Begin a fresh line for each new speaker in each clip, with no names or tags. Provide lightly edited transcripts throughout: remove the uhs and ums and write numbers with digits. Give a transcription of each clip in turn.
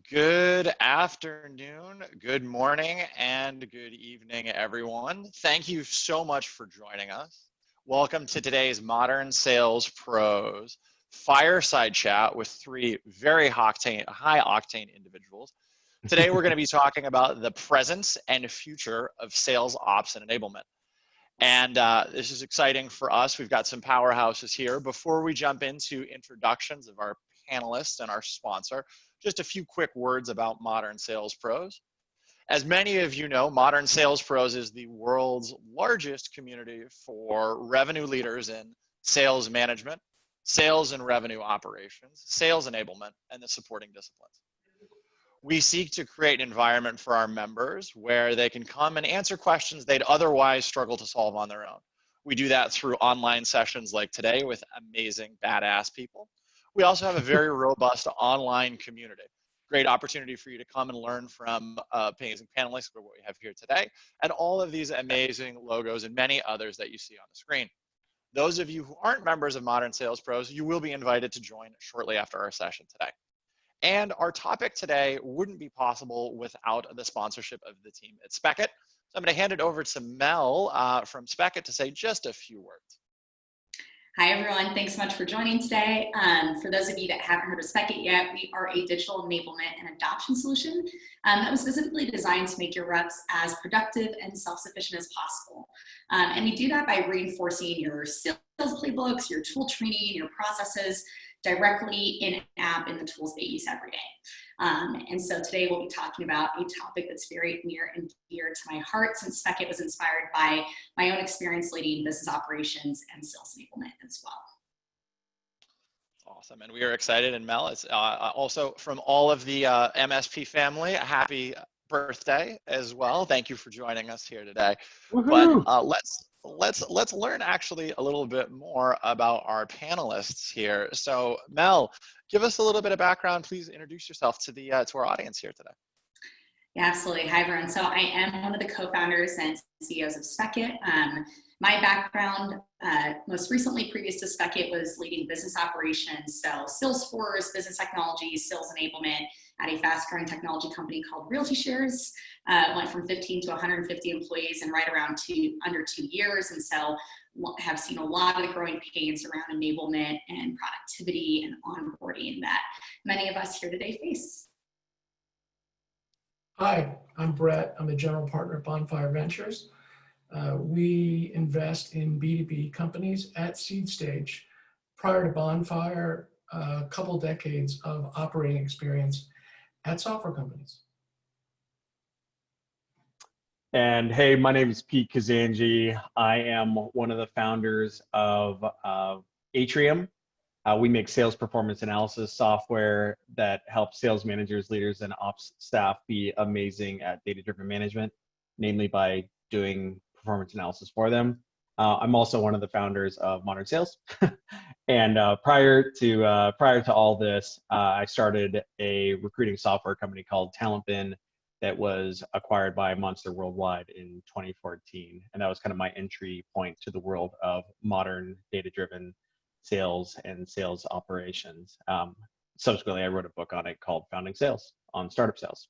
Good afternoon, good morning, and good evening, everyone. Thank you so much for joining us. Welcome to today's Modern Sales Pros Fireside Chat with three very high-octane individuals. Today, we're going to be talking about the presence and future of sales ops and enablement. And this is exciting for us. We've got some powerhouses here. Before we jump into introductions of our panelists and our sponsor, just a few quick words about Modern Sales Pros. As many of you know, Modern Sales Pros is the world's largest community for revenue leaders in sales management, sales and revenue operations, sales enablement, and the supporting disciplines. We seek to create an environment for our members where they can come and answer questions they'd otherwise struggle to solve on their own. We do that through online sessions like today with amazing, badass people. We also have a very robust online community. Great opportunity for you to come and learn from amazing panelists for what we have here today, and all of these amazing logos and many others that you see on the screen. Those of you who aren't members of Modern Sales Pros, you will be invited to join shortly after our session today. And our topic today wouldn't be possible without the sponsorship of the team at Spekit. So I'm going to hand it over to Mel from Spekit to say just a few words.
Hi, everyone. Thanks so much for joining today. For those of you that haven't heard of Spekit yet, we are a digital enablement and adoption solution that was specifically designed to make your reps as productive and self-sufficient as possible. And we do that by reinforcing your sales playbooks, your tool training, your processes directly in-app in the tools they use every day. And so today we'll be talking about a topic that's very near and dear to my heart, since Spekit was inspired by my own experience leading business operations and sales enablement as well.
Awesome, and we are excited. And Mel, it's also from all of the MSP family, a happy birthday as well. Thank you for joining us here today.
Woohoo!
But let's learn actually a little bit more about our panelists here. So Mel, give us a little bit of background. Please introduce yourself to the to our audience here today.
Yeah, absolutely. Hi, everyone. So I am one of the co-founders and CEOs of Spekit. My background, most recently previous to Spekit, was leading business operations, so Salesforce, business technology, sales enablement at a fast-growing technology company called Realty Shares. Went from 15 to 150 employees in right around under 2 years, and so have seen a lot of the growing pains around enablement and productivity and onboarding that many of us here today face.
Hi, I'm Brett. I'm the general partner at Bonfire Ventures. We invest in B2B companies at seed stage. Prior to Bonfire, a couple decades of operating experience at software companies.
And hey, my name is Pete Kazanjy. I am one of the founders of Atrium. We make sales performance analysis software that helps sales managers, leaders, and ops staff be amazing at data-driven management, namely by doing performance analysis for them. I'm also one of the founders of Modern Sales. And prior to all this, I started a recruiting software company called TalentBin that was acquired by Monster Worldwide in 2014. And that was kind of my entry point to the world of modern data-driven sales and sales operations. Subsequently, I wrote a book on it called Founding Sales on startup sales.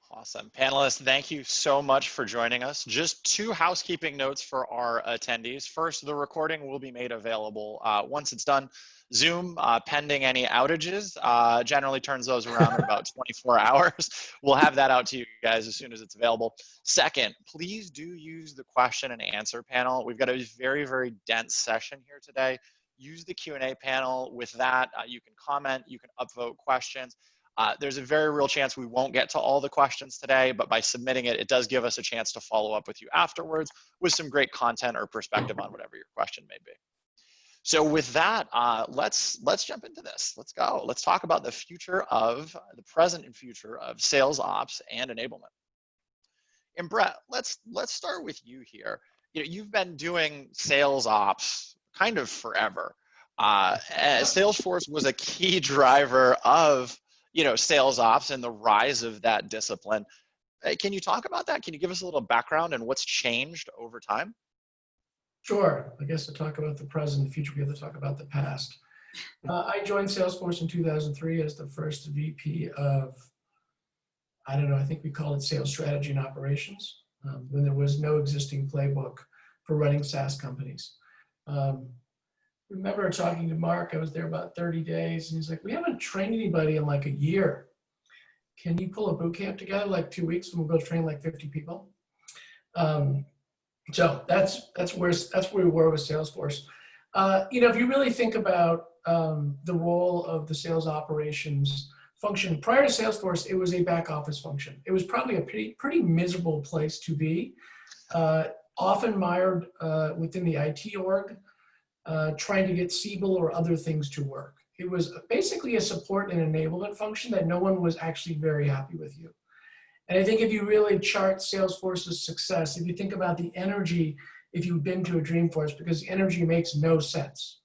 Awesome. Panelists, thank you so much for joining us. Just 2 housekeeping notes for our attendees. First, the recording will be made available once it's done. Zoom, pending any outages, generally turns those around in about 24 hours. We'll have that out to you guys as soon as it's available. Second, please do use the question and answer panel. We've got a very, very dense session here today. Use the Q&A panel. With that, you can comment, you can upvote questions. There's a very real chance we won't get to all the questions today, but by submitting it, it does give us a chance to follow up with you afterwards with some great content or perspective on whatever your question may be. So with that, let's jump into this. Let's go. Let's talk about the present and future of sales ops and enablement. And Brett, let's start with you here. You've been doing sales ops kind of forever. Salesforce was a key driver of sales ops and the rise of that discipline. Can you talk about that? Can you give us a little background and what's changed over time?
Sure. I guess to talk about the present and the future, we have to talk about the past. I joined Salesforce in 2003 as the first VP of, I don't know, I think we call it sales strategy and operations, when there was no existing playbook for running SaaS companies. Remember talking to Mark, I was there about 30 days, and he's like, we haven't trained anybody in like a year. Can you pull a boot camp together, like 2 weeks, and we'll go train like 50 people? So that's where we were with Salesforce. If you really think about the role of the sales operations function, prior to Salesforce, it was a back office function. It was probably a pretty miserable place to be, often mired within the IT org, trying to get Siebel or other things to work. It was basically a support and enablement function that no one was actually very happy with you. And I think if you really chart Salesforce's success, if you think about the energy, if you've been to a Dreamforce, because the energy makes no sense,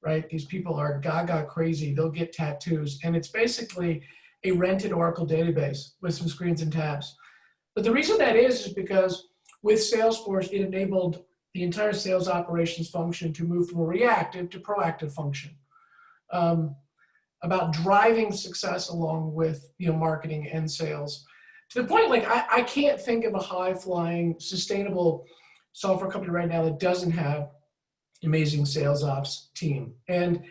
right? These people are gaga crazy, they'll get tattoos, and it's basically a rented Oracle database with some screens and tabs. But the reason that is because with Salesforce, it enabled the entire sales operations function to move from a reactive to proactive function, about driving success along with marketing and sales. To the point, like I can't think of a high-flying, sustainable software company right now that doesn't have amazing sales ops team. And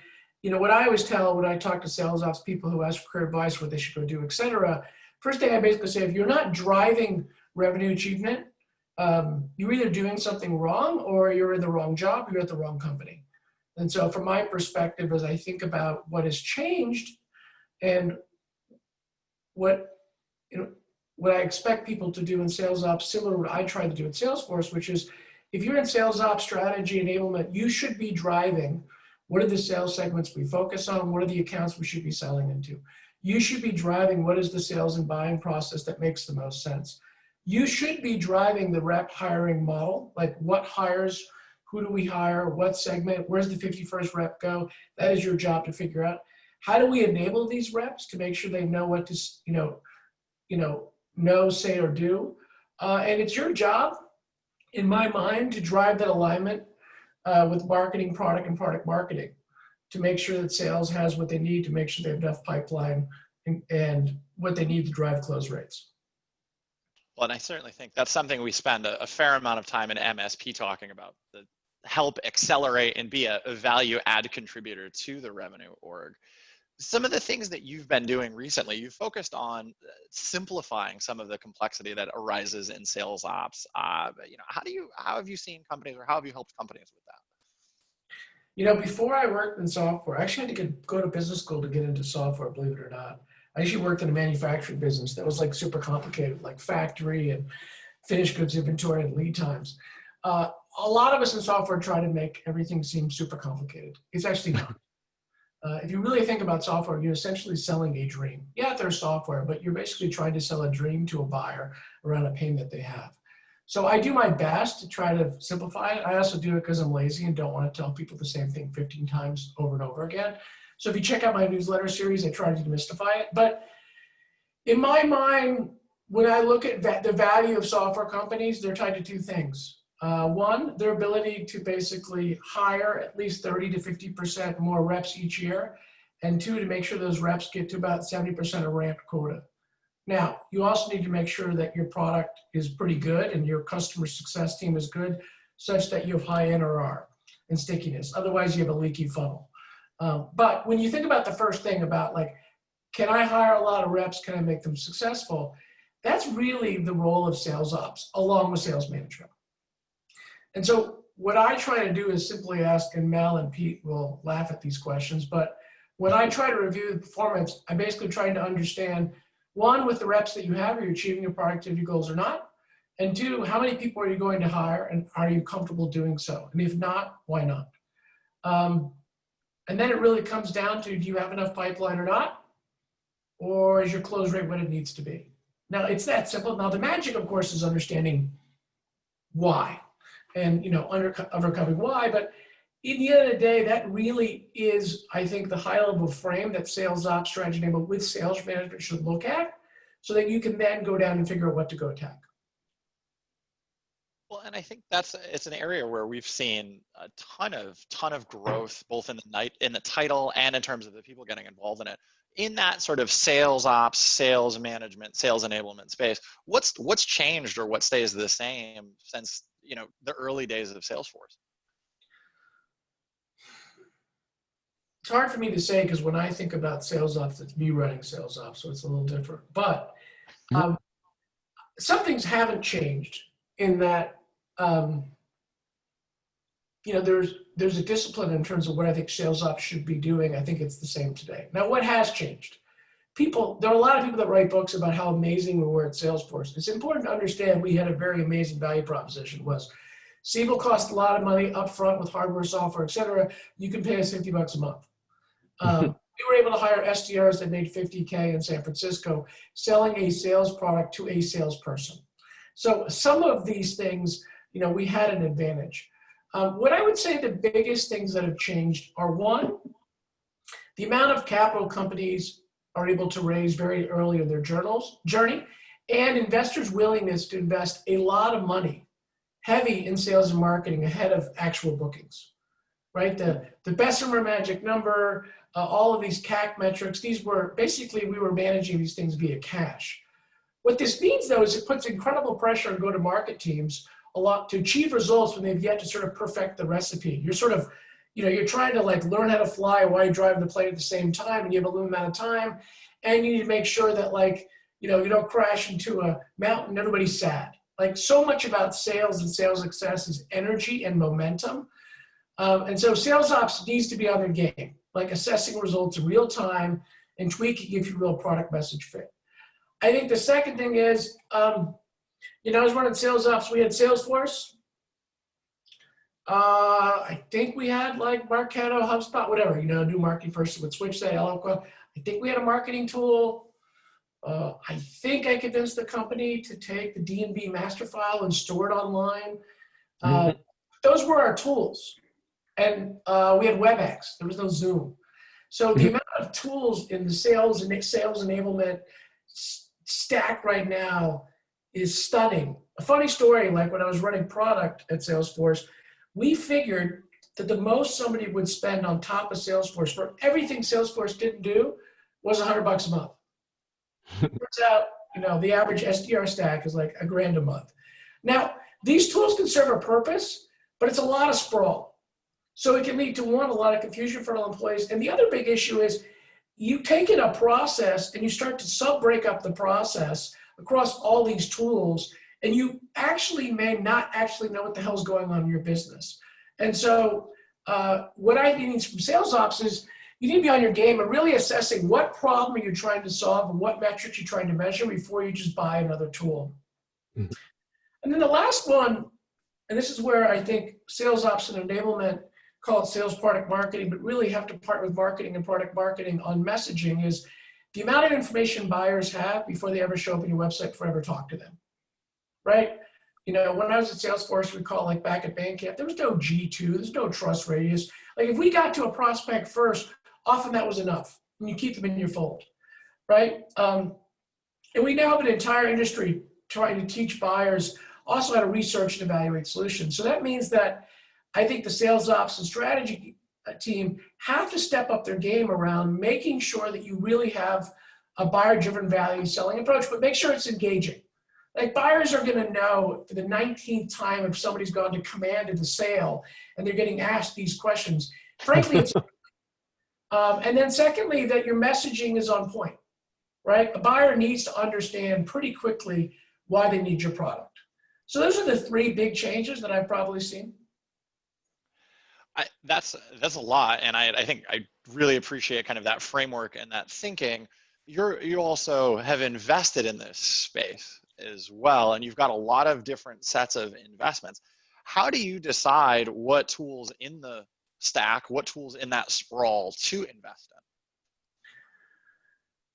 what I always tell when I talk to sales ops people who ask for career advice, what they should go do, et cetera, first thing I basically say, if you're not driving revenue achievement, you're either doing something wrong or you're in the wrong job, you're at the wrong company. And so from my perspective, as I think about what has changed and what I expect people to do in sales ops, similar to what I try to do at Salesforce, which is if you're in sales ops strategy enablement, you should be driving what are the sales segments we focus on, what are the accounts we should be selling into. You should be driving what is the sales and buying process that makes the most sense. You should be driving the rep hiring model, like what hires, who do we hire, what segment, where's the 51st rep go? That is your job to figure out. How do we enable these reps to make sure they know what to, know, say, or do? And it's your job, in my mind, to drive that alignment with marketing, product, and product marketing to make sure that sales has what they need to make sure they have enough pipeline and what they need to drive close rates.
Well, and I certainly think that's something we spend a fair amount of time in MSP talking about, the help accelerate and be a value add contributor to the revenue org. Some of the things that you've been doing recently, you've focused on simplifying some of the complexity that arises in sales ops. How have you seen companies, or how have you helped companies with that?
Before I worked in software, I actually had to go to business school to get into software, believe it or not. I actually worked in a manufacturing business that was like super complicated, like factory and finished goods inventory and lead times. A lot of us in software try to make everything seem super complicated. It's actually not. If you really think about software, you're essentially selling a dream. Yeah, there's software, but you're basically trying to sell a dream to a buyer around a pain that they have. So I do my best to try to simplify it. I also do it because I'm lazy and don't want to tell people the same thing 15 times over and over again. So if you check out my newsletter series, I try to demystify it. But in my mind, when I look at the value of software companies, they're tied to two things. One, their ability to basically hire at least 30 to 50% more reps each year. And two, to make sure those reps get to about 70% of ramped quota. Now, you also need to make sure that your product is pretty good and your customer success team is good, such that you have high NRR and stickiness. Otherwise, you have a leaky funnel. But when you think about the first thing about like, can I hire a lot of reps? Can I make them successful? That's really the role of sales ops along with sales management. And so what I try to do is simply ask, and Mel and Pete will laugh at these questions, but when I try to review the performance, I'm basically trying to understand, one, with the reps that you have, are you achieving your productivity goals or not? And two, how many people are you going to hire and are you comfortable doing so? And if not, why not? And then it really comes down to, do you have enough pipeline or not? Or is your close rate what it needs to be? Now, it's that simple. Now, the magic, of course, is understanding why and, uncovering why. But in the end of the day, that really is, I think, the high level frame that sales ops strategy enablement with sales management should look at, so that you can then go down and figure out what to go attack.
Well, and I think it's an area where we've seen a ton of growth, both in the title and in terms of the people getting involved in it. In that sort of sales ops, sales management, sales enablement space, what's changed or what stays the same since the early days of Salesforce?
It's hard for me to say because when I think about sales ops, it's me running sales ops, so it's a little different. But some things haven't changed in that, there's a discipline in terms of what I think sales ops should be doing. I think it's the same today. Now, what has changed? There are a lot of people that write books about how amazing we were at Salesforce. It's important to understand we had a very amazing value proposition. Siebel cost a lot of money upfront with hardware, software, et cetera. You can pay us $50 a month. We were able to hire SDRs that made $50K in San Francisco selling a sales product to a salesperson. So some of these things, we had an advantage. What I would say the biggest things that have changed are, one, the amount of capital companies are able to raise very early in their journey, and investors' willingness to invest a lot of money, heavy in sales and marketing ahead of actual bookings, right? The Bessemer magic number, all of these CAC metrics, we were managing these things via cash. What this means, though, is it puts incredible pressure on go-to-market teams a lot to achieve results when they've yet to sort of perfect the recipe. You're sort of, you're trying to learn how to fly while you're driving the plane at the same time, and you have a limited amount of time, and you need to make sure that you don't crash into a mountain and everybody's sad. So much about sales and sales success is energy and momentum. And so sales ops needs to be on their game, assessing results in real time and tweaking if your real product message fit. I think the second thing is, I was running sales ops. We had Salesforce. I think we had Marketo, HubSpot, whatever, new marketing person would switch that. I think we had a marketing tool. I think I convinced the company to take the D&B master file and store it online. Those were our tools. And we had WebEx. There was no Zoom. So the amount of tools in the sales enablement stack right now is stunning. A funny story, when I was running product at Salesforce, we figured that the most somebody would spend on top of Salesforce for everything Salesforce didn't do was $100 a month. Turns out, the average SDR stack is $1,000 a month. Now, these tools can serve a purpose, but it's a lot of sprawl. So it can lead to, one, a lot of confusion for all employees. And the other big issue is you take in a process and you start to sub-break up the process across all these tools, and you actually may not actually know what the hell's going on in your business. And so what I need from sales ops is you need to be on your game and really assessing what problem are you trying to solve and what metrics you're trying to measure before you just buy another tool. And then the last one, and this is where I think sales ops and enablement, call it sales product marketing, but really have to partner with marketing and product marketing on messaging, is the amount of information buyers have before they ever show up on your website before you ever talk to them, right? When I was at Salesforce, recall back at Bandcamp, there was no G2, there's no trust radius. If we got to a prospect first, often that was enough, and you keep them in your fold, right? And we now have an entire industry trying to teach buyers also how to research and evaluate solutions. So that means that I think the sales ops and strategy team have to step up their game around making sure that you really have a buyer-driven value selling approach, but make sure it's engaging. Buyers are going to know for the 19th time if somebody's gone to command of the sale and they're getting asked these questions. Frankly, it's and then secondly, that your messaging is on point, right? A buyer needs to understand pretty quickly why they need your product. So those are the three big changes that I've probably seen.
That's a lot, and I think I really appreciate kind of that framework and that thinking. You also have invested in this space as well, and you've got a lot of different sets of investments. How do you decide what tools in the stack, what tools in that sprawl to invest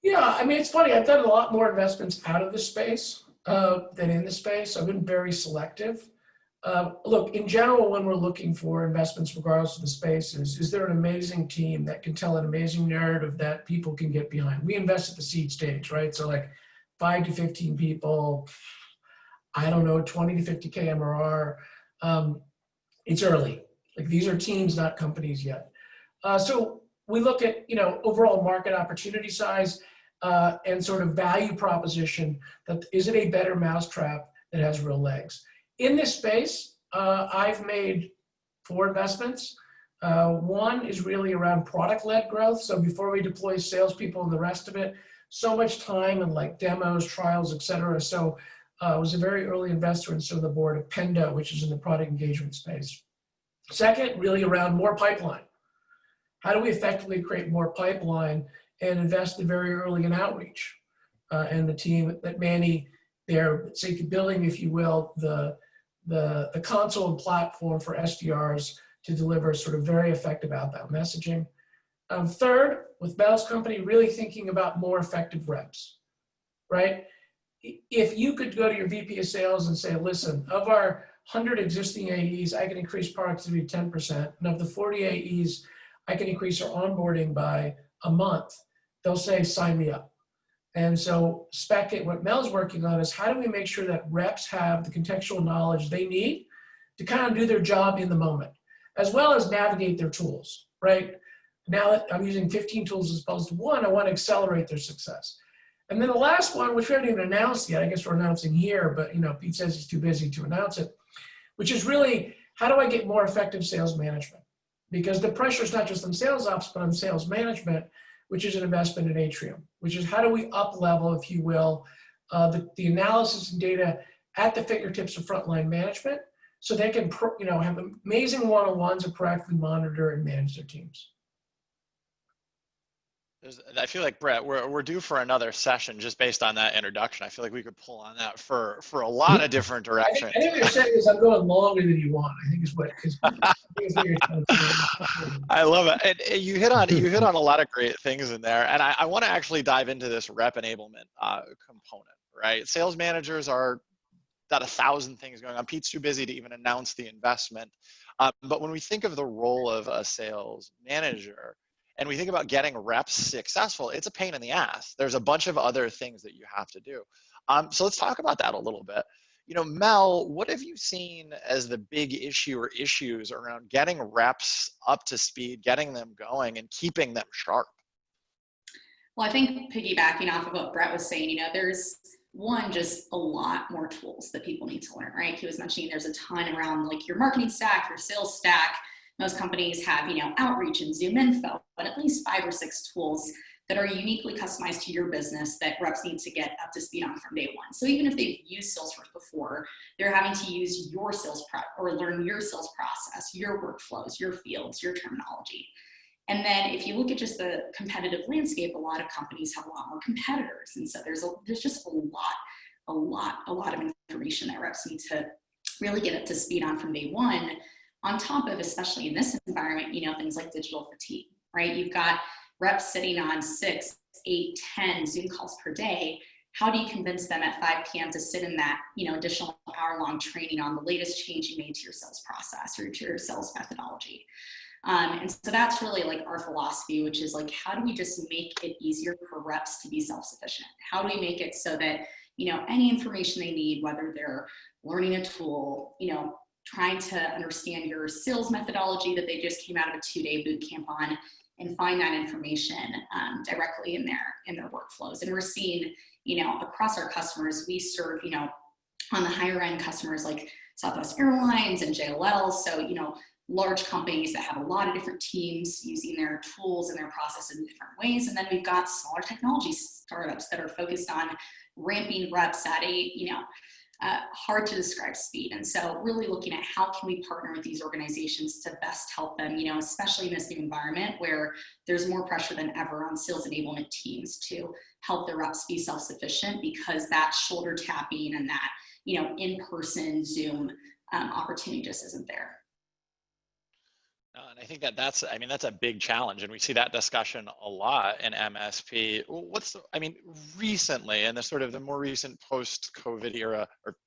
in?
Yeah, it's funny. I've done a lot more investments out of the space than in the space. I've been very selective. Look, in general, when we're looking for investments, regardless of the space, is there an amazing team that can tell an amazing narrative that people can get behind? We invest at the seed stage, right? So 5 to 15 people. I don't know, 20 to 50K MRR. It's early. Like these are teams, not companies yet. So we look at, overall market opportunity size and sort of value proposition. That is it a better mousetrap that has real legs? In this space, I've made 4 investments. One is really around product-led growth. So before we deploy salespeople and the rest of it, so much time and like demos, trials, et cetera. So I was a very early investor and so the board of Pendo, which is in the product engagement space. Second, really around more pipeline. How do we effectively create more pipeline and invest very early in outreach? And the team that Manny, they're building, if you will, the console and platform for SDRs to deliver sort of very effective outbound messaging. Third, with Bell's company, really thinking about more effective reps, right? If you could go to your VP of sales and say, listen, of our 100 existing AEs, I can increase productivity 10%, and of the 40 AEs, I can increase our onboarding by a month, they'll say, sign me up. And so Spekit, what Mel's working on is how do we make sure that reps have the contextual knowledge they need to kind of do their job in the moment, as well as navigate their tools, right? Now that I'm using 15 tools as opposed to 1, I want to accelerate their success. And then the last one, which we haven't even announced yet, I guess we're announcing here, but Pete says he's too busy to announce it, which is really, how do I get more effective sales management? Because the pressure is not just on sales ops, but on sales management, which is an investment in Atrium, which is how do we up-level, if you will, the analysis and data at the fingertips of frontline management so they can have amazing one-on-ones and proactively monitor and manage their teams.
I feel like, Brett, we're due for another session just based on that introduction. I feel like we could pull on that for a lot of different directions.
I think what you're saying is I'm going longer than you want. I think is what you're trying to say.
I love it. And you hit on a lot of great things in there. And I want to actually dive into this rep enablement component, right? Sales managers are got 1,000 things going on. Pete's too busy to even announce the investment. But when we think of the role of a sales manager, and we think about getting reps successful, it's a pain in the ass. There's a bunch of other things that you have to do. So let's talk about that a little bit. Mel, what have you seen as the big issue or issues around getting reps up to speed, getting them going, and keeping them sharp?
Well, I think piggybacking off of what Brett was saying, there's just a lot more tools that people need to learn, right? He was mentioning there's a ton around like your marketing stack, your sales stack. Most companies have, outreach and Zoom info, but at least 5 or 6 tools that are uniquely customized to your business that reps need to get up to speed on from day one. So even if they've used Salesforce before, they're having to use your sales prep or learn your sales process, your workflows, your fields, your terminology. And then if you look at just the competitive landscape, a lot of companies have a lot more competitors. And so there's just a lot of information that reps need to really get up to speed on from day one. On top of, especially in this environment, things like digital fatigue, right? You've got reps sitting on 6, 8, 10 Zoom calls per day. How do you convince them at 5 p.m. to sit in that, additional hour-long training on the latest change you made to your sales process or to your sales methodology? And so that's really like our philosophy, which is like, how do we just make it easier for reps to be self-sufficient? How do we make it so that, any information they need, whether they're learning a tool, trying to understand your sales methodology that they just came out of a 2-day boot camp on, and find that information directly in their workflows. And we're seeing, across our customers, we serve, on the higher end customers like Southwest Airlines and JLL. So, large companies that have a lot of different teams using their tools and their processes in different ways. And then we've got smaller technology startups that are focused on ramping reps at a, hard to describe speed. And so really looking at how can we partner with these organizations to best help them, especially in this new environment where there's more pressure than ever on sales enablement teams to help their reps be self-sufficient, because that shoulder tapping and that, in-person Zoom opportunity just isn't there.
And I think that's a big challenge, and we see that discussion a lot in MSP. Recently, in the more recent post-COVID era, or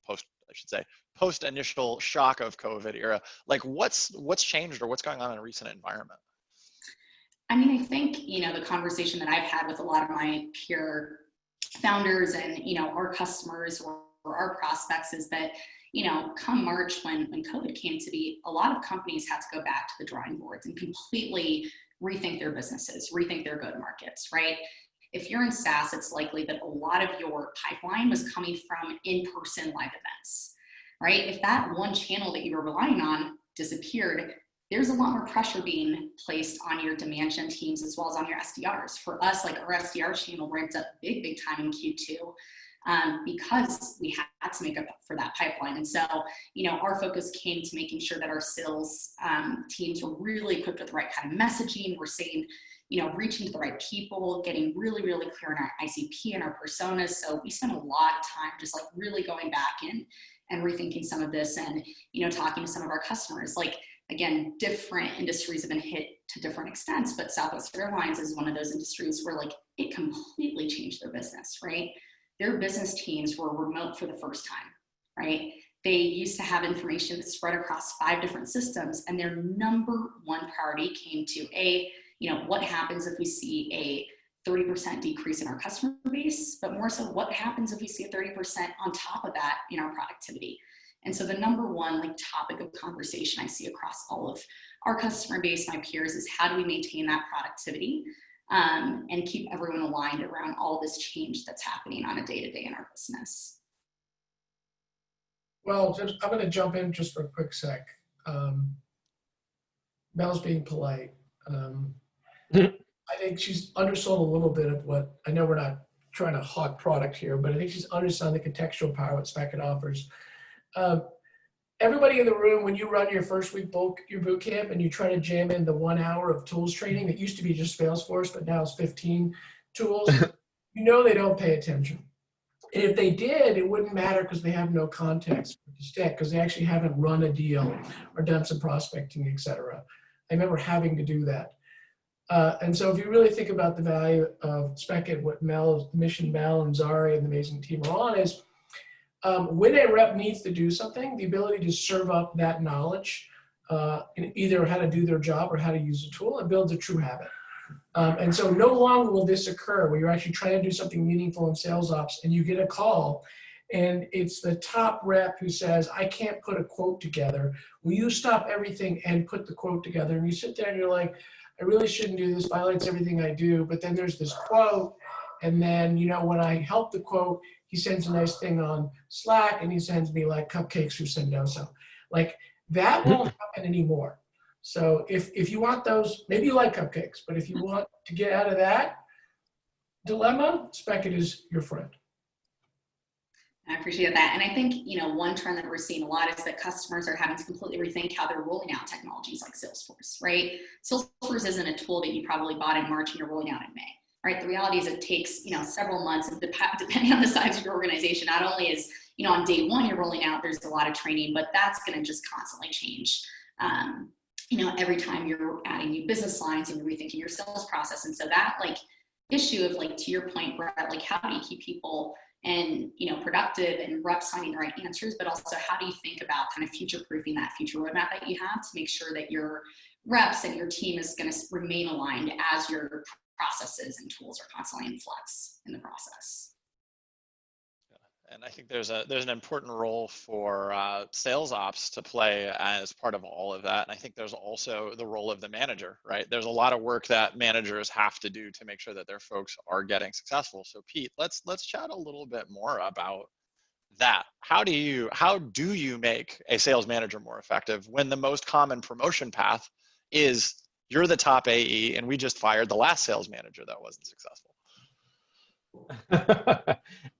post-initial shock of COVID era, like what's changed or what's going on in a recent environment?
I think, the conversation that I've had with a lot of my peer founders and, our customers or for our prospects is that, come March when COVID came to be, a lot of companies had to go back to the drawing boards and completely rethink their businesses, rethink their go-to-markets, right? If you're in SaaS, it's likely that a lot of your pipeline was coming from in-person live events, right? If that one channel that you were relying on disappeared, there's a lot more pressure being placed on your demand gen teams as well as on your SDRs. For us, like our SDR channel ramped up big time in Q2 because we had to make up for that pipeline. And so, our focus came to making sure that our sales teams were really equipped with the right kind of messaging. We're saying, reaching to the right people, getting really clear on our ICP and our personas. So we spent a lot of time just like really going back and rethinking some of this and, talking to some of our customers. Like, again, different industries have been hit to different extents, but Southwest Airlines is one of those industries where like it completely changed their business, right? Their business teams were remote for the first time, right? They used to have information that spread across 5 different systems, and their number one priority came to what happens if we see a 30% decrease in our customer base, but more so what happens if we see a 30% on top of that in our productivity. And so the number one like topic of conversation I see across all of our customer base, my peers, is how do we maintain that productivity and keep everyone aligned around all this change that's happening on a day-to-day in our business.
Well, I'm going to jump in just for a quick sec. Mel's being polite. I think she's undersold a little bit of what, I know we're not trying to hawk product here, but I think she's underselling the contextual power what Spekit offers. Everybody in the room, when you run your first week your boot camp and you try to jam in the 1 hour of tools training that used to be just Salesforce, but now it's 15 tools, they don't pay attention. And if they did, it wouldn't matter because they have no context to stick because they actually haven't run a deal or done some prospecting, etc. I remember having to do that. And so if you really think about the value of Spekit, what mission Mel and Zari and the amazing team are on is when a rep needs to do something, the ability to serve up that knowledge in either how to do their job or how to use a tool, and builds a true habit. And so no longer will this occur where you're actually trying to do something meaningful in sales ops and you get a call and it's the top rep who says, I can't put a quote together. Will you stop everything and put the quote together? And you sit there and you're like, I really shouldn't do this, violates everything I do. But then there's this quote. And then, when I help the quote, he sends a nice thing on Slack and he sends me like cupcakes through Sendoso. Like that won't happen anymore. So if you want those, maybe you like cupcakes, but if you want to get out of that dilemma, Spekit is your friend.
I appreciate that. And I think, one trend that we're seeing a lot is that customers are having to completely rethink how they're rolling out technologies like Salesforce, right? Salesforce isn't a tool that you probably bought in March and you're rolling out in May, right? The reality is it takes, several months, depending on the size of your organization. Not only is, on day one you're rolling out, there's a lot of training, but that's going to just constantly change. Every time you're adding new business lines and you're rethinking your sales process. And so that issue of to your point, Brett, how do you keep people and productive and reps finding the right answers, but also how do you think about kind of future-proofing that future roadmap that you have to make sure that your reps and your team is going to remain aligned as your processes and tools are constantly in flux in the process.
And I think there's an important role for sales ops to play as part of all of that. And I think there's also the role of the manager, right? There's a lot of work that managers have to do to make sure that their folks are getting successful. So Pete, let's chat a little bit more about that. How do you make a sales manager more effective when the most common promotion path is you're the top AE and we just fired the last sales manager that wasn't successful?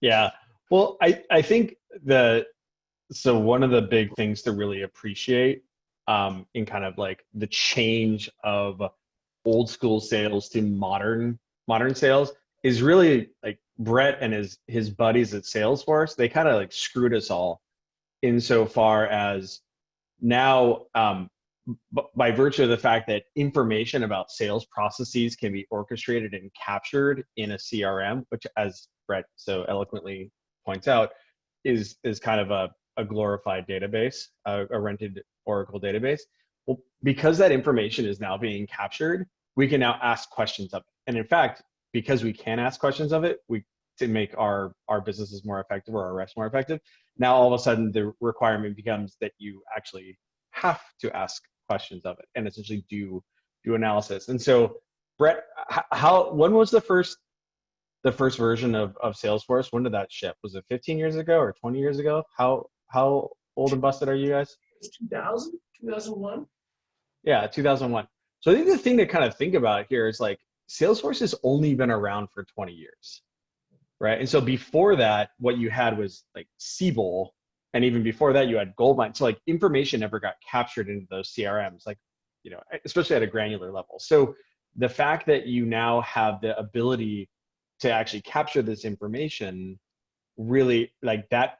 Yeah. Well, I think so one of the big things to really appreciate in kind of the change of old school sales to modern sales is really Brett and his buddies at Salesforce. They kind of screwed us all insofar as now by virtue of the fact that information about sales processes can be orchestrated and captured in a CRM, which as Brett so eloquently points out, is kind of a glorified database, a rented Oracle database. Well, because that information is now being captured, we can now ask questions of it. And in fact, because we can ask questions of it, we make our businesses more effective or our reps more effective. Now all of a sudden the requirement becomes that you actually have to ask questions of it and essentially do analysis. And so, Brett, when was the first version of Salesforce? When did that ship? Was it 15 years ago or 20 years ago? How old and busted are you guys?
2000, 2001.
Yeah, 2001. So I think the thing to kind of think about here is like Salesforce has only been around for 20 years, right? And so before that, what you had was like Siebel, and even before that, you had Goldmine. So like information never got captured into those CRMs, like, you know, especially at a granular level. So the fact that you now have the ability to actually capture this information, really like that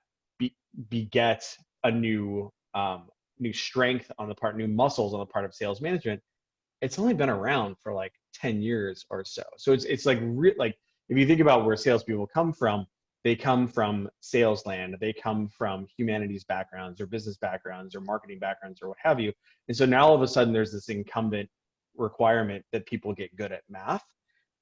begets a new strength on the part, new muscles on the part of sales management. It's only been around for like 10 years or so. So it's like like if you think about where salespeople come from, they come from sales land, they come from humanities backgrounds or business backgrounds or marketing backgrounds or what have you. And so now all of a sudden there's this incumbent requirement that people get good at math.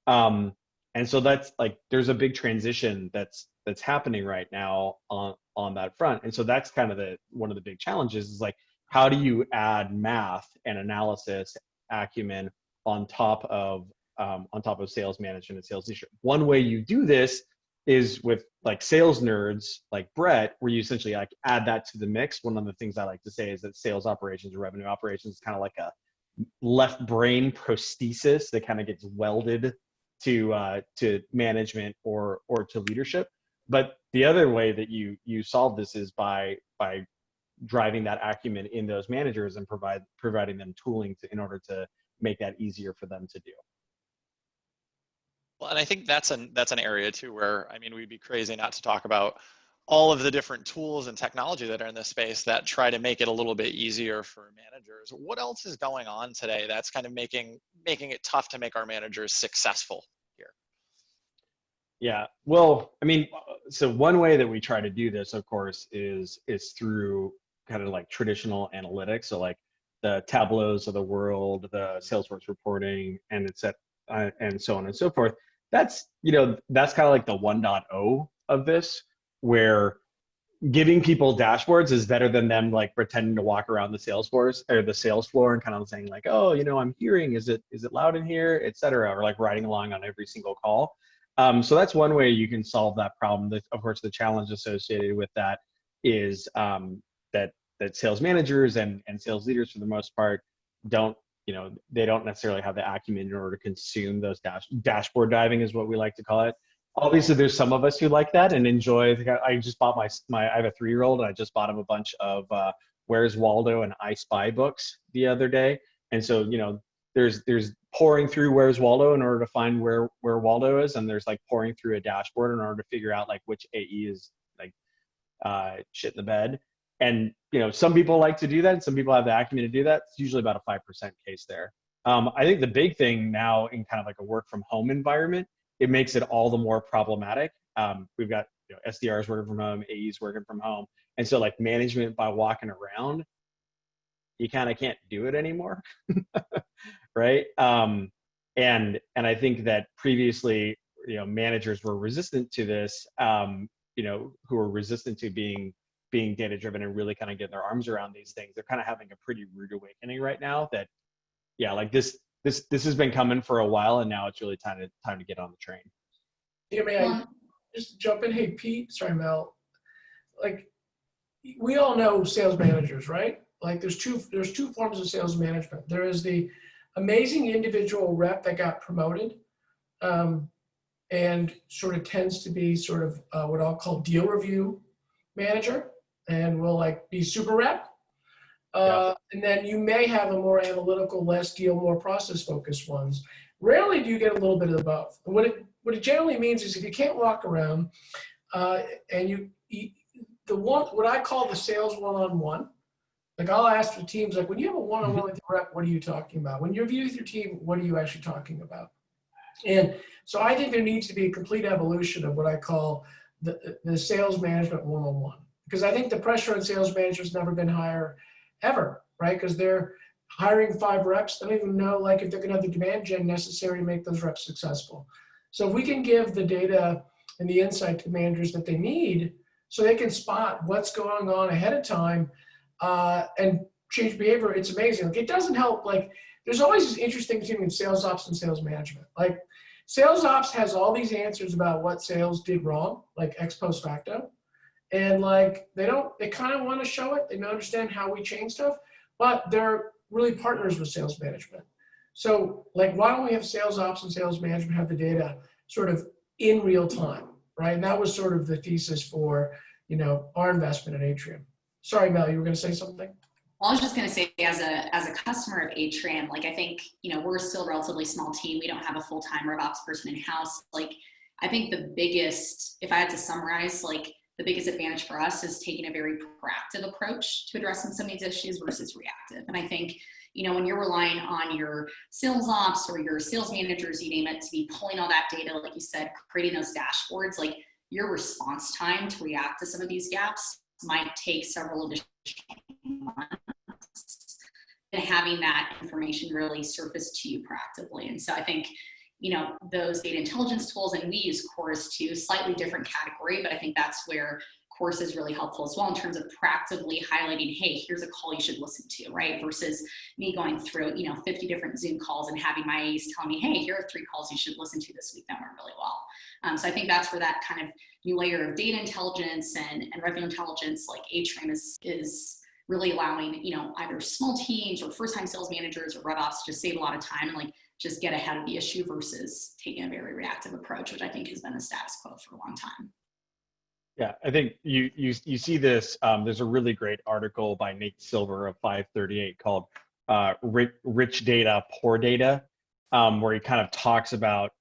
And so that's like, there's a big transition that's happening right now on that front. And so that's kind of one of the big challenges is like, how do you add math and analysis acumen on top of sales management and sales leadership? One way you do this is with like sales nerds like Brett, where you essentially like add that to the mix. One of the things I like to say is that sales operations or revenue operations is kind of like a left brain prosthesis that kind of gets welded to management or to leadership. But the other way that you solve this is by driving that acumen in those managers and providing them tooling in order to make that easier for them to do.
Well, and I think that's an area too where, I mean, we'd be crazy not to talk about all of the different tools and technology that are in this space that try to make it a little bit easier for managers. What else is going on today that's kind of making it tough to make our managers successful here?
Yeah, well, I mean, so one way that we try to do this, of course, is through kind of like traditional analytics. So like the Tableaus of the world, the Salesforce reporting, and and so on and so forth. That's kind of like the 1.0 of this, where giving people dashboards is better than them like pretending to walk around the Salesforce or the sales floor and kind of saying like, oh, I'm hearing, is it loud in here, et cetera, or like riding along on every single call. So that's one way you can solve that problem. Of course, the challenge associated with that is that sales managers and sales leaders, for the most part, they don't necessarily have the acumen in order to consume those dashboard diving, is what we like to call it. Obviously, there's some of us who like that and enjoy. I just bought I have a 3-year-old, and I just bought him a bunch of Where's Waldo and I Spy books the other day. And so, there's pouring through Where's Waldo in order to find where Waldo is, and there's like pouring through a dashboard in order to figure out like which AE is like shit in the bed. And some people like to do that, and some people have the acumen to do that. It's usually about a 5% case there. I think the big thing now in kind of like a work from home environment, it makes it all the more problematic. We've got SDRs working from home, AEs working from home, and so like management by walking around, you kind of can't do it anymore, right? And I think that previously, managers were resistant to this, who were resistant to being data driven and really kind of getting their arms around these things. They're kind of having a pretty rude awakening right now. That, yeah, like this has been coming for a while, and now it's really time to get on the train.
Yeah, may I just jump in? Hey, Pete, sorry, Mel. Like, we all know sales managers, right? Like, there's two forms of sales management. There is the amazing individual rep that got promoted, and sort of tends to be sort of what I'll call deal review manager, and will like be super rep. And then you may have a more analytical, less deal, more process focused ones. Rarely do you get a little bit of both. And what it generally means is if you can't walk around and what I call the sales one-on-one, like I'll ask the teams, like when you have a one-on-one with your rep, what are you talking about? When you review with your team, what are you actually talking about? And so I think there needs to be a complete evolution of what I call the sales management one-on-one, because I think the pressure on sales managers has never been higher ever, right? Because they're hiring 5 reps. They don't even know like if they're going to have the demand gen necessary to make those reps successful. So if we can give the data and the insight to managers that they need so they can spot what's going on ahead of time and change behavior. It's amazing. Like, it doesn't help. Like, there's always this interesting thing in sales ops and sales management. Like, sales ops has all these answers about what sales did wrong, like ex post facto. And like, they kind of want to show it. They don't understand how we change stuff, but they're really partners with sales management. So like, why don't we have sales ops and sales management have the data sort of in real time, right? And that was sort of the thesis for, our investment in Atrium. Sorry, Mel, you were going to say something?
Well, I was just going to say, as a customer of Atrium, like, I think, we're still a relatively small team. We don't have a full-time RevOps person in-house. Like, I think the biggest, if I had to summarize, like, the biggest advantage for us is taking a very proactive approach to addressing some of these issues versus reactive. And I think, when you're relying on your sales ops or your sales managers, you name it, to be pulling all that data, like you said, creating those dashboards, like, your response time to react to some of these gaps might take several additional months, and having that information really surface to you proactively. And so I think, those data intelligence tools, and we use Chorus too, slightly different category, but I think that's where Chorus is really helpful as well in terms of proactively highlighting, hey, here's a call you should listen to, right? Versus me going through, 50 different Zoom calls and having my AEs tell me, hey, here are 3 calls you should listen to this week that went really well. So I think that's where that kind of new layer of data intelligence and revenue intelligence, like Atrium, is really allowing, either small teams or first-time sales managers or RevOps to just save a lot of time and like just get ahead of the issue versus taking a very reactive approach, which I think has been the status quo for a long time.
Yeah, I think you see this. There's a really great article by Nate Silver of 538 called "Rich Data, Poor Data," where he kind of talks about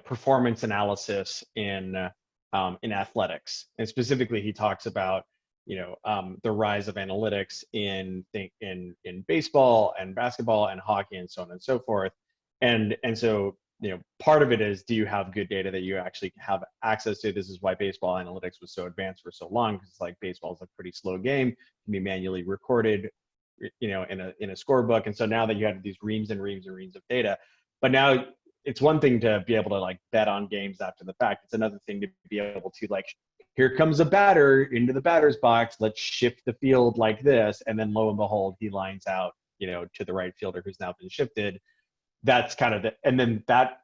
performance analysis in athletics, and specifically he talks about the rise of analytics in baseball and basketball and hockey and so on and so forth, and so part of it is, do you have good data that you actually have access to? This is why baseball analytics was so advanced for so long, because like baseball is a pretty slow game, can be manually recorded, in a scorebook. And so now that you have these reams and reams and reams of data, but now it's one thing to be able to like bet on games after the fact. It's another thing to be able to like, here comes a batter into the batter's box, let's shift the field like this, and then lo and behold, he lines out, to the right fielder who's now been shifted. That's kind of and then that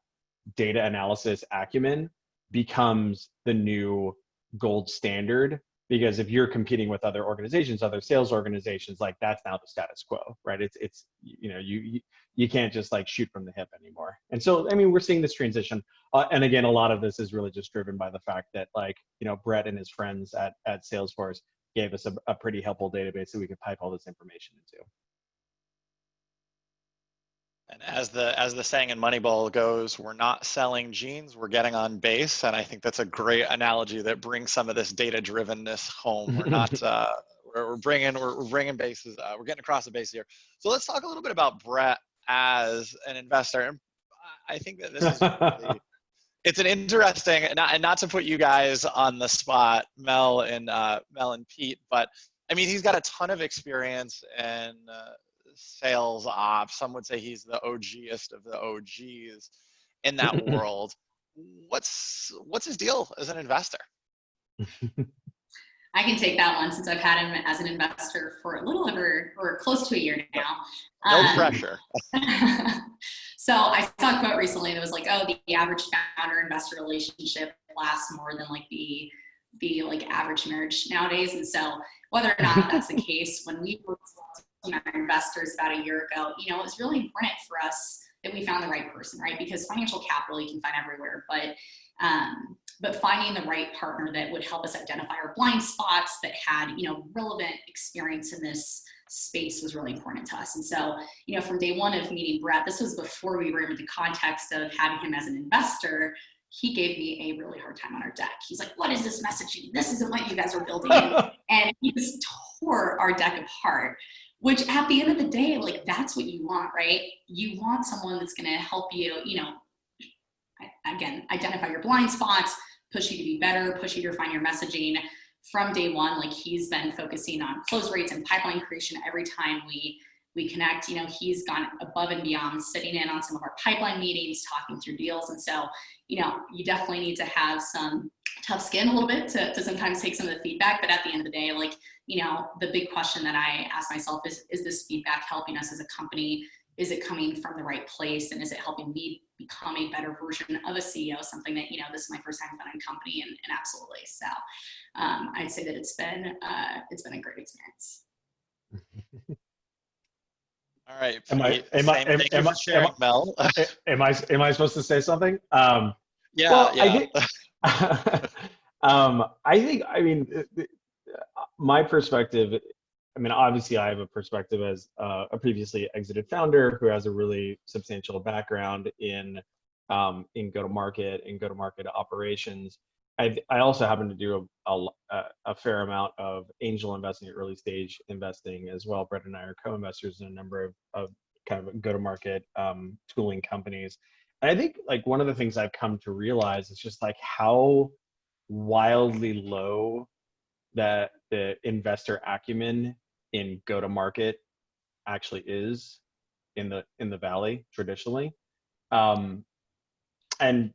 data analysis acumen becomes the new gold standard, because if you're competing with other organizations, other sales organizations, like that's now the status quo, right? It's you can't just like shoot from the hip anymore. And so, I mean, we're seeing this transition. And again, a lot of this is really just driven by the fact that like, Brett and his friends at Salesforce gave us a pretty helpful database that we could pipe all this information into.
And as the saying in Moneyball goes, we're not selling jeans, we're getting on base. And I think that's a great analogy that brings some of this data-drivenness home. We're not we're bringing bases. We're getting across the base here. So let's talk a little bit about Brett as an investor. And I think that this is really, it's an interesting, and not to put you guys on the spot, Mel and Pete, but I mean, he's got a ton of experience in sales ops. Some would say he's the OGest of the OGs in that world. What's his deal as an investor?
I can take that one since I've had him as an investor for a little over or close to a year now.
No pressure.
So I saw a quote recently that was like, oh, the average founder investor relationship lasts more than like the like average marriage nowadays. And so whether or not that's the case, when we were our investors about a year ago, it was really important for us that we found the right person, right? Because financial capital you can find everywhere, but finding the right partner that would help us identify our blind spots, that had, relevant experience in this space, was really important to us. And so, from day one of meeting Brett, this was before we were in the context of having him as an investor, he gave me a really hard time on our deck. He's like, what is this messaging? This isn't what you guys are building. And he just tore our deck apart. Which at the end of the day, like, that's what you want, right? You want someone that's going to help you, again, identify your blind spots, push you to be better, push you to refine your messaging. From day one, like, he's been focusing on close rates and pipeline creation every time we we connect. You know, he's gone above and beyond, sitting in on some of our pipeline meetings, talking through deals. And so, you know, you definitely need to have some tough skin a little bit to sometimes take some of the feedback. But at the end of the day, like, you know, the big question that I ask myself is this feedback helping us as a company? Is it coming from the right place? And is it helping me become a better version of a CEO? Something that, you know, this is my first time founding a company, and absolutely. So I'd say that it's been a great experience.
All right.
Thank you for sharing, Mel. Am I supposed to say something?
Yeah.
Well,
yeah.
I think, my perspective, I mean, obviously I have a perspective as a previously exited founder who has a really substantial background in go-to-market and go-to-market operations. I also happen to do a fair amount of angel investing, early stage investing as well. Brett and I are co-investors in a number of kind of go-to-market tooling companies. And I think like one of the things I've come to realize is just like how wildly low that the investor acumen in go-to-market actually is in the Valley traditionally. And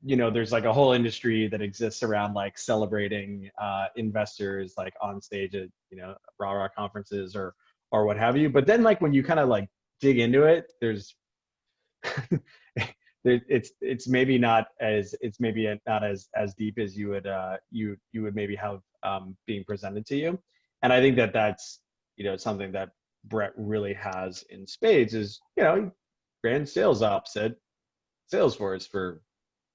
you know, there's like a whole industry that exists around like celebrating investors like on stage at, you know, rah-rah conferences or what have you. But then like when you kind of like dig into it, there's it's maybe not as deep as you would maybe have being presented to you. And I think that that's, you know, something that Brett really has in spades is, you know, ran sales ops at Salesforce for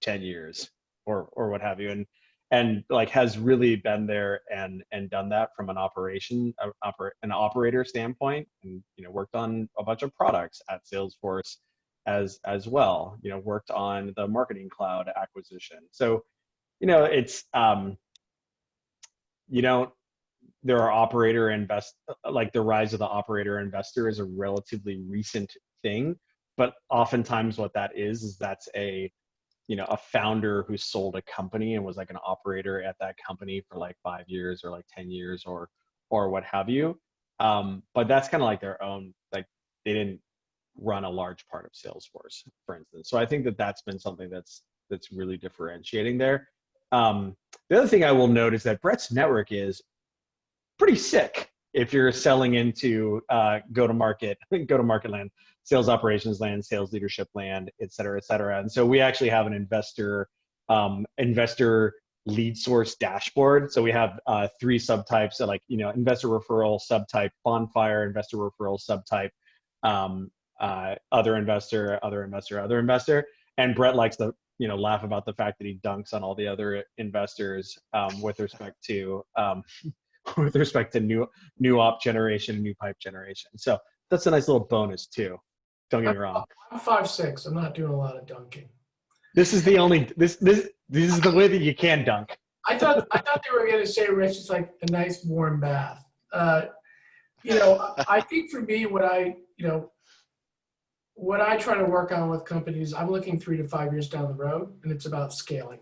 10 years or what have you, and like has really been there and done that from an operator standpoint, and, you know, worked on a bunch of products at Salesforce as well, you know, worked on the Marketing Cloud acquisition. So, you know, it's you know, there are like the rise of the operator investor is a relatively recent thing, but oftentimes what that is that's a, you know, a founder who sold a company and was like an operator at that company for like 5 years or like 10 years or what have you. But that's kind of like their own, like they didn't run a large part of Salesforce, for instance. So I think that that's been something that's really differentiating there. The other thing I will note is that Brett's network is pretty sick if you're selling into go-to-market land, sales operations land, sales leadership land, et cetera, et cetera. And so we actually have an investor lead source dashboard. So we have 3 subtypes, so like, you know, investor referral subtype, Bonfire, investor referral subtype, other investor. And Brett likes to, you know, laugh about the fact that he dunks on all the other investors with respect to new op generation, new pipe generation. So that's a nice little bonus too. Don't get me wrong.
I'm 5'6". I'm not doing a lot of dunking.
This is the way that you can dunk.
I thought they were going to say, Rich, it's like a nice warm bath. You know, I think for me, what I try to work on with companies, I'm looking 3 to 5 years down the road, and it's about scaling,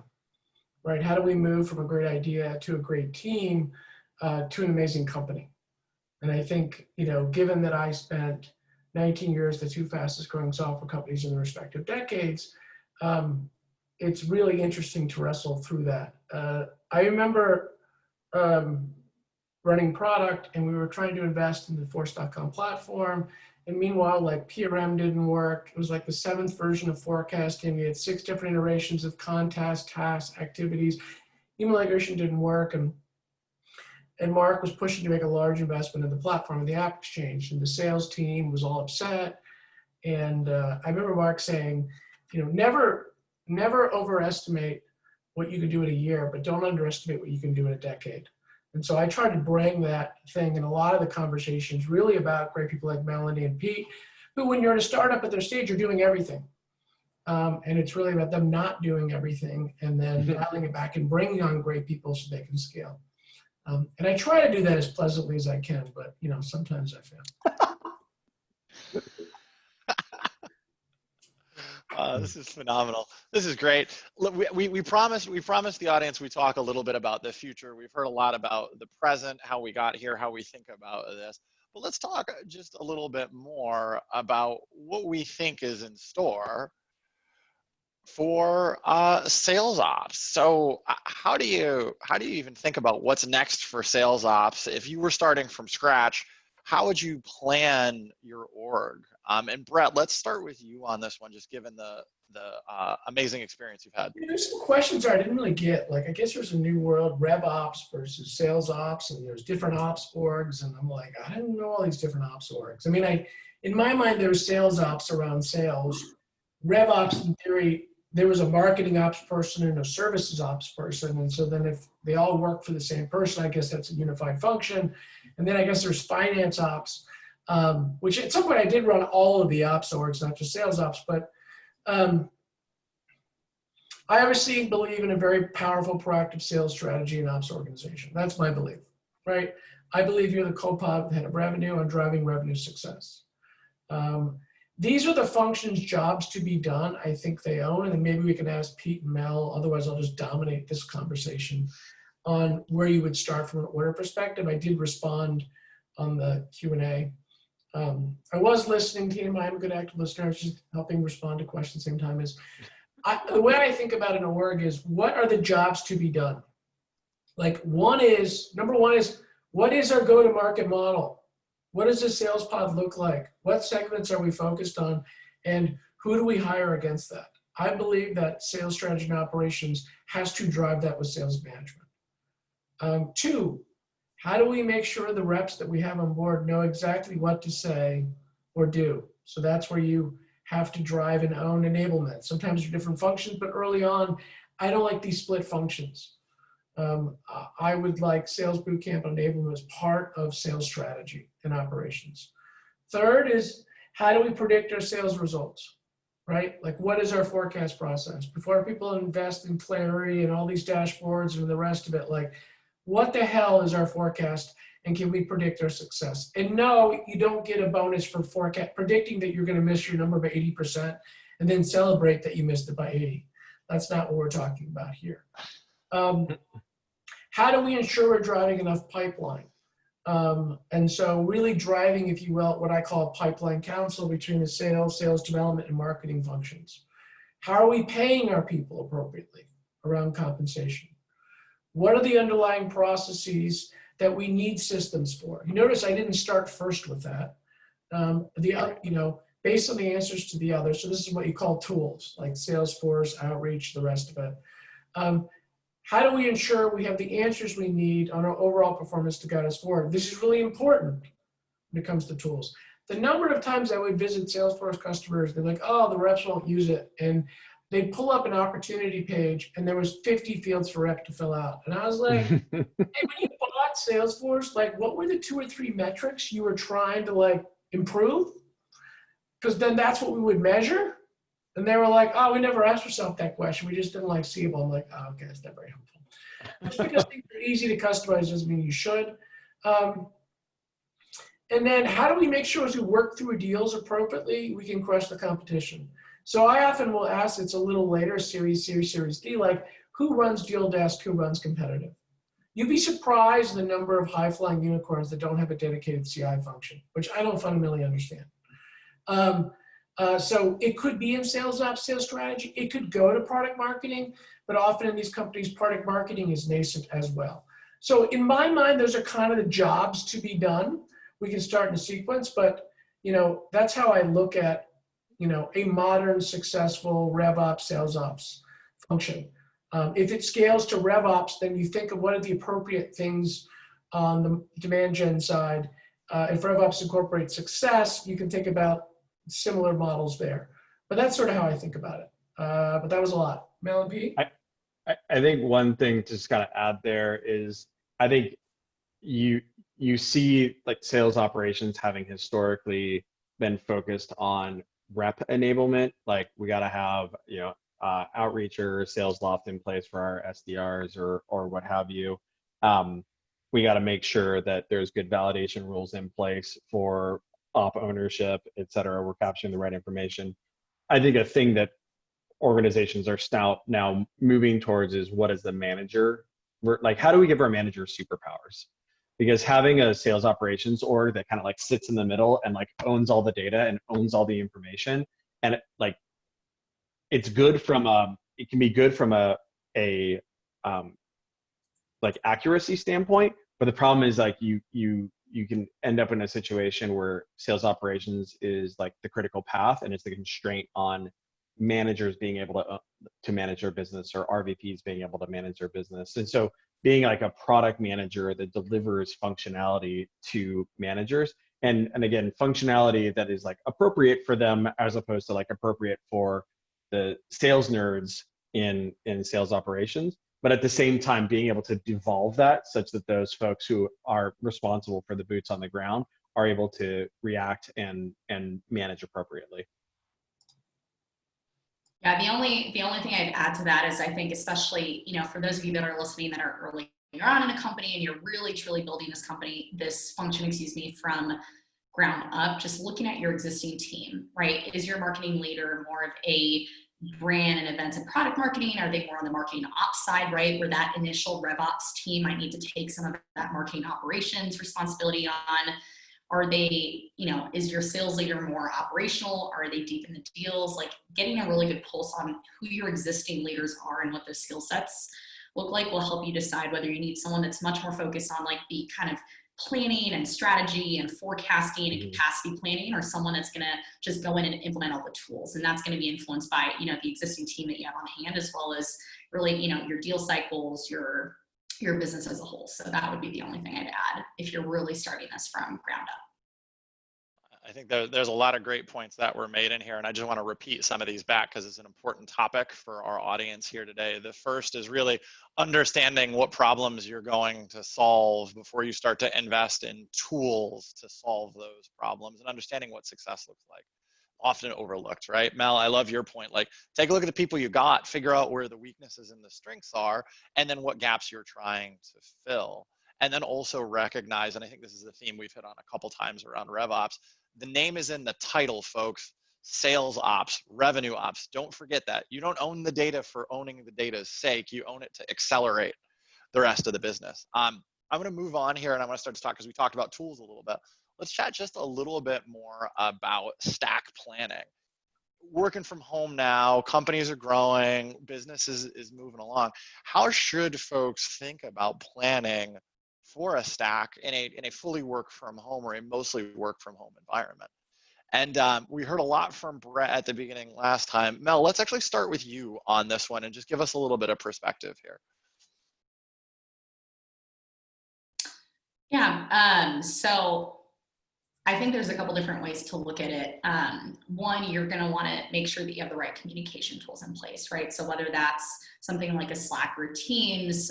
right? How do we move from a great idea to a great team to an amazing company? And I think, you know, given that I spent 19 years, the 2 fastest growing software companies in the respective decades, it's really interesting to wrestle through that. I remember running product, and we were trying to invest in the Force.com platform. And meanwhile, like PRM didn't work. It was like the 7th version of forecasting. We had 6 different iterations of contests, tasks, activities. Email migration didn't work. And Mark was pushing to make a large investment in the platform of the App Exchange, and the sales team was all upset. And I remember Mark saying, you know, never overestimate what you can do in a year, but don't underestimate what you can do in a decade. And so I try to bring that thing in a lot of the conversations really about great people like Melanie and Pete, who when you're at a startup at their stage, you're doing everything. And it's really about them not doing everything and then dialing it back and bringing on great people so they can scale. And I try to do that as pleasantly as I can, but you know, sometimes I fail.
This is phenomenal. This is great. Look, we promised the audience we talk a little bit about the future. We've heard a lot about the present, how we got here, how we think about this. but let's talk just a little bit more about what we think is in store for sales ops. So how do you even think about what's next for sales ops? If you were starting from scratch, how would you plan your org? And Brett, let's start with you on this one, just given the amazing experience you've had.
There's some questions I didn't really get. Like, I guess there's a new world, rev ops versus sales ops, and there's different ops orgs. And I'm like, I didn't know all these different ops orgs. I mean, in my mind, there was sales ops around sales. Rev ops, in theory, there was a marketing ops person and a services ops person. And so then if they all work for the same person, I guess that's a unified function. And then I guess there's finance ops, which at some point I did run all of the ops orgs, not just sales ops, but I obviously believe in a very powerful proactive sales strategy and ops organization. That's my belief, right? I believe you're the co-pilot with the head of revenue on driving revenue success. These are the functions, jobs to be done, I think they own, and then maybe we can ask Pete and Mel, otherwise I'll just dominate this conversation on where you would start from an order perspective. I did respond on the Q&A. I was listening to him. I'm a good active listener. I was just helping respond to questions at the same time. The way I think about an org is, what are the jobs to be done? Like, number one is, what is our go-to-market model? What does the sales pod look like? What segments are we focused on? And who do we hire against that? I believe that sales strategy and operations has to drive that with sales management. Two, how do we make sure the reps that we have on board know exactly what to say or do? So that's where you have to drive and own enablement. Sometimes they're different functions, but early on, I don't like these split functions. I would like sales bootcamp enablement as part of sales strategy and operations. Third is, how do we predict our sales results, right? Like, what is our forecast process? Before people invest in Clarity and all these dashboards and the rest of it, like, what the hell is our forecast, and can we predict our success? And no, you don't get a bonus for predicting that you're going to miss your number by 80% and then celebrate that you missed it by 80. That's not what we're talking about here. How do we ensure we're driving enough pipeline? And so really driving, if you will, what I call a pipeline council between the sales development, and marketing functions. How are we paying our people appropriately around compensation? What are the underlying processes that we need systems for? You notice I didn't start first with that. Based on the answers to the others, so this is what you call tools, like Salesforce, Outreach, the rest of it. How do we ensure we have the answers we need on our overall performance to guide us forward? This is really important when it comes to tools. The number of times I would visit Salesforce customers, they're like, oh, the reps won't use it. And they'd pull up an opportunity page and there was 50 fields for rep to fill out. And I was like, hey, when you bought Salesforce, like, what were the 2 or 3 metrics you were trying to like improve? Because then that's what we would measure. And they were like, oh, we never asked ourselves that question. We just didn't like see them. I'm like, oh, okay, that's not very helpful. Just because things are easy to customize doesn't mean you should. And then how do we make sure as we work through deals appropriately, we can crush the competition? So I often will ask, it's a little later, Series D, like, who runs deal desk, who runs competitive? You'd be surprised the number of high-flying unicorns that don't have a dedicated CI function, which I don't fundamentally understand. So it could be in sales ops, sales strategy. It could go to product marketing, but often in these companies, product marketing is nascent as well. So in my mind, those are kind of the jobs to be done. We can start in a sequence, but that's how I look at a modern, successful rev ops, sales ops function. If it scales to rev ops, then you think of what are the appropriate things on the demand gen side. If rev ops incorporates success, you can think about similar models there. But that's sort of how I think about it. But that was a lot. Mel and Pete?
I think one thing to just kind of add there is, I think you see like sales operations having historically been focused on rep enablement. Like, we got to have outreach or sales loft in place for our SDRs or what have you. We got to make sure that there's good validation rules in place for op ownership, et cetera. We're capturing the right information. I think a thing that organizations are now moving towards is, what is the manager? Like, how do we give our managers superpowers? because having a sales operations org that kind of like sits in the middle and like owns all the data and owns all the information, and it's good from it can be good from a like accuracy standpoint, but the problem is like you can end up in a situation where sales operations is like the critical path, and it's the constraint on managers being able to manage their business, or RVPs being able to manage their business. And so being like a product manager that delivers functionality to managers, and again, functionality that is like appropriate for them as opposed to like appropriate for the sales nerds in sales operations, but at the same time being able to devolve that such that those folks who are responsible for the boots on the ground are able to react and manage appropriately.
Yeah, the only thing I'd add to that is, I think, especially, for those of you that are listening that are early on in a company and you're really truly building this function, from ground up, just looking at your existing team, right? Is your marketing leader more of a brand and events and product marketing? Are they more on the marketing ops side, right? Where that initial rev ops team might need to take some of that marketing operations responsibility on. Are they, is your sales leader more operational? Are they deep in the deals? Like, getting a really good pulse on who your existing leaders are and what those skill sets look like will help you decide whether you need someone that's much more focused on like the kind of planning and strategy and forecasting and capacity planning, or someone that's going to just go in and implement all the tools. And that's going to be influenced by, the existing team that you have on hand, as well as really, your deal cycles, your business as a whole. So that would be the only thing I'd add if you're really starting this from ground up.
I think there's a lot of great points that were made in here, and I just want to repeat some of these back because it's an important topic for our audience here today. The first is really understanding what problems you're going to solve before you start to invest in tools to solve those problems, and understanding what success looks like. Often overlooked, right? Mel, I love your point. Like, take a look at the people you got, figure out where the weaknesses and the strengths are, and then what gaps you're trying to fill. And then also recognize, and I think this is a theme we've hit on a couple times around RevOps, the name is in the title, folks. Sales ops, revenue ops. Don't forget that. You don't own the data for owning the data's sake. You own it to accelerate the rest of the business. I'm going to move on here, and I'm going to start to talk, because we talked about tools a little bit. Let's chat just a little bit more about stack planning. Working from home now, companies are growing, business is moving along. How should folks think about planning for a stack in a fully work from home or a mostly work from home environment? And we heard a lot from Brett at the beginning last time. Mel, let's actually start with you on this one and just give us a little bit of perspective here.
Yeah, so I think there's a couple different ways to look at it. One, you're going to want to make sure that you have the right communication tools in place, right? So whether that's something like a Slack or Teams,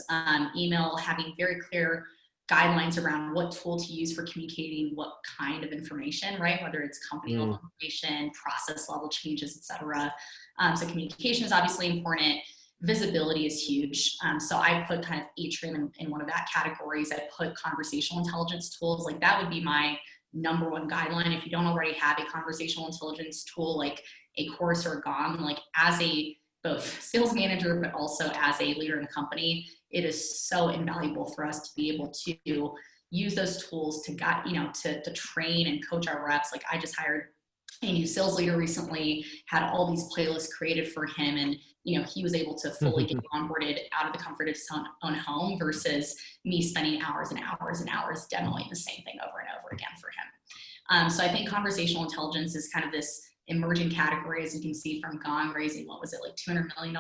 email, having very clear guidelines around what tool to use for communicating what kind of information, right? Whether it's company level information, process level changes, etc. So communication is obviously important. Visibility is huge. So I put kind of Atrium in one of that categories. I put conversational intelligence tools. Like, that would be my number one guideline. If you don't already have a conversational intelligence tool, like a course or a GOM, like as a both sales manager, but also as a leader in a company, it is so invaluable for us to be able to use those tools to guide, to train and coach our reps. Like, I just hired a new sales leader recently, had all these playlists created for him, and he was able to fully get onboarded out of the comfort of his own home versus me spending hours and hours and hours demoing the same thing over and over again for him. So I think conversational intelligence is kind of this emerging category, as you can see from Gong raising, what was it, like $200 million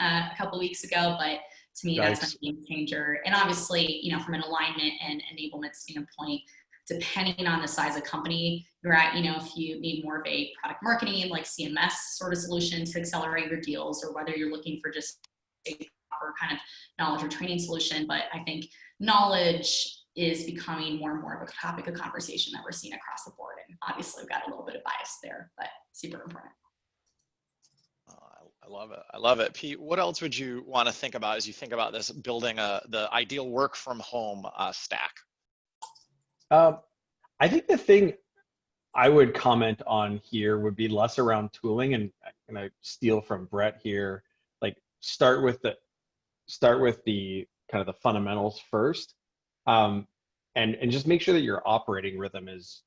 a couple weeks ago. But to me, that's a game changer. And obviously, from an alignment and enablement standpoint, depending on the size of company you're at, if you need more of a product marketing, like CMS sort of solution to accelerate your deals, or whether you're looking for just a proper kind of knowledge or training solution. But I think knowledge is becoming more and more of a topic of conversation that we're seeing across the board. And obviously we've got a little bit of bias there, but super important.
I love it. I love it. Pete, what else would you want to think about as you think about this, building the ideal work from home stack?
I think the thing I would comment on here would be less around tooling, and I'm going to steal from Brett here. Like, start with the kind of the fundamentals first. and just make sure that your operating rhythm is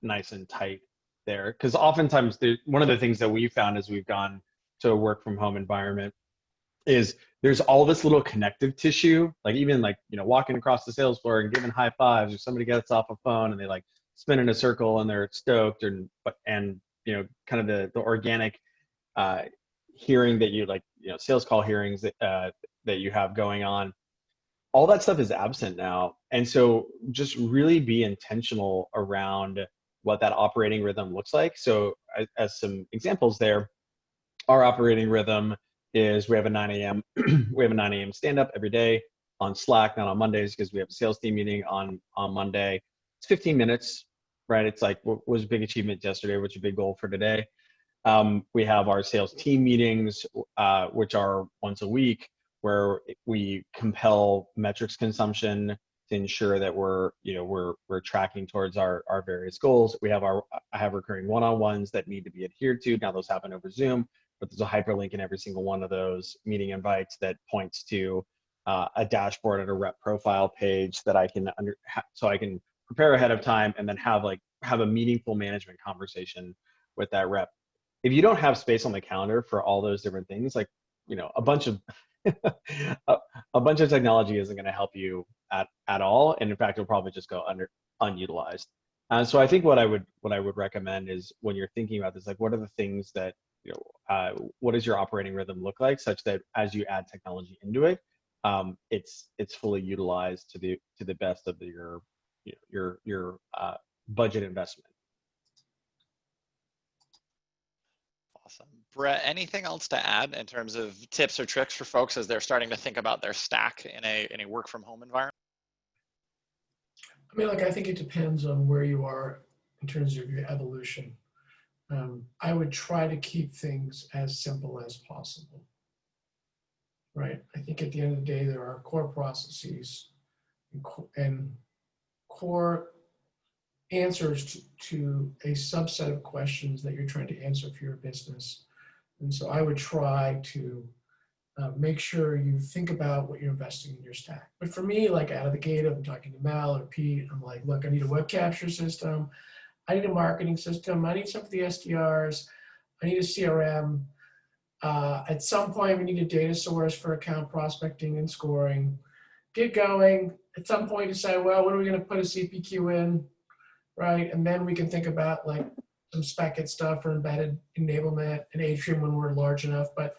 nice and tight there. Because oftentimes, one of the things that we've found as we've gone to a work from home environment is there's all this little connective tissue, like even like, walking across the sales floor and giving high fives, or somebody gets off a phone and they like spin in a circle and they're stoked, and kind of the organic hearing that you like, sales call hearings that you have going on. All that stuff is absent now. And so just really be intentional around what that operating rhythm looks like. So as some examples there, our operating rhythm is we have a 9 a.m. we have a 9 a.m. stand up every day on Slack, not on Mondays because we have a sales team meeting on Monday. It's 15 minutes, right? It's like, what was a big achievement yesterday? What's your big goal for today? We have our sales team meetings, which are once a week, where we compel metrics consumption to ensure that we're tracking towards our various goals. I have recurring one-on-ones that need to be adhered to. Now those happen over Zoom, but there's a hyperlink in every single one of those meeting invites that points to a dashboard and a rep profile page that I can so I can prepare ahead of time and then have a meaningful management conversation with that rep. If you don't have space on the calendar for all those different things, like, a bunch of a bunch of technology isn't going to help you at all, and in fact, it'll probably just go unutilized. So I think what I would recommend is, when you're thinking about this, like, what are the things that what does your operating rhythm look like, such that as you add technology into it, it's fully utilized to the best of your budget investment.
Awesome. Brett, anything else to add in terms of tips or tricks for folks as they're starting to think about their stack in a work from home environment?
I mean, I think it depends on where you are in terms of your evolution. I would try to keep things as simple as possible, right? I think at the end of the day, there are core processes and core answers to a subset of questions that you're trying to answer for your business. And so I would try to make sure you think about what you're investing in your stack. But for me, out of the gate, I'm talking to Mel or Pete, I'm like, look, I need a web capture system. I need a marketing system. I need some for the SDRs. I need a CRM. At some point, we need a data source for account prospecting and scoring. Get going. At some point, decide, well, what are we going to put a CPQ in? Right, and then we can think about some Spekit stuff or embedded enablement and Atrium when we're large enough. But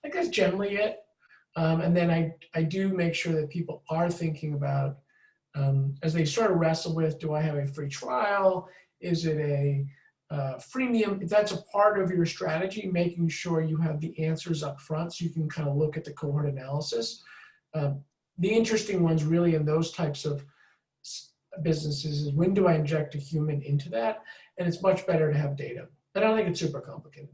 that's generally it. And then I do make sure that people are thinking about, as they sort of wrestle with, do I have a free trial? Is it a freemium? If that's a part of your strategy, making sure you have the answers up front so you can kind of look at the cohort analysis. The interesting ones really in those types of businesses is, when do I inject a human into that? And it's much better to have data. But I don't think it's super complicated.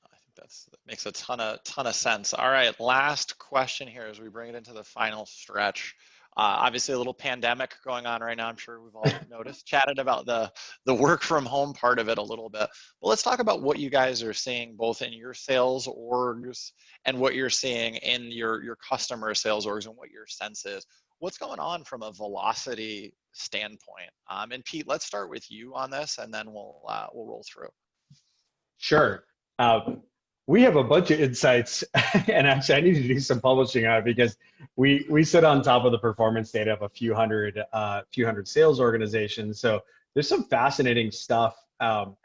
I think that makes a ton of sense. All right, last question here as we bring it into the final stretch. Obviously, a little pandemic going on right now. I'm sure we've all noticed, chatted about the work from home part of it a little bit. But let's talk about what you guys are seeing both in your sales orgs and what you're seeing in your customer sales orgs, and what your sense is. What's going on from a velocity standpoint? And Pete, let's start with you on this, and then we'll roll through.
Sure. We have a bunch of insights, and actually I need to do some publishing on it, because we sit on top of the performance data of a few hundred sales organizations. So there's some fascinating stuff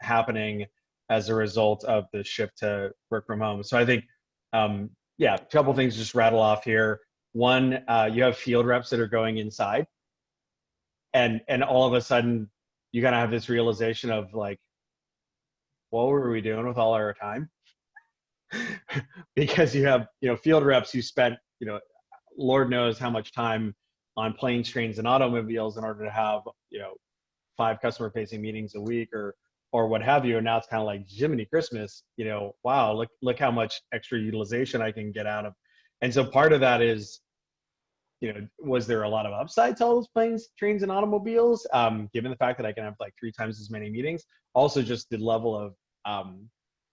happening as a result of the shift to work from home. So I think, a couple things just rattle off here. One, you have field reps that are going inside, and all of a sudden you kind of have this realization of what were we doing with all our time? Because you have field reps who spent Lord knows how much time on planes, trains, and automobiles in order to have 5 customer facing meetings a week or what have you, and now it's kind of like Jiminy Christmas, wow, look how much extra utilization I can get out of. And so part of that is, was there a lot of upside to all those planes, trains, and automobiles, given the fact that I can have 3 times as many meetings? Also, just the level of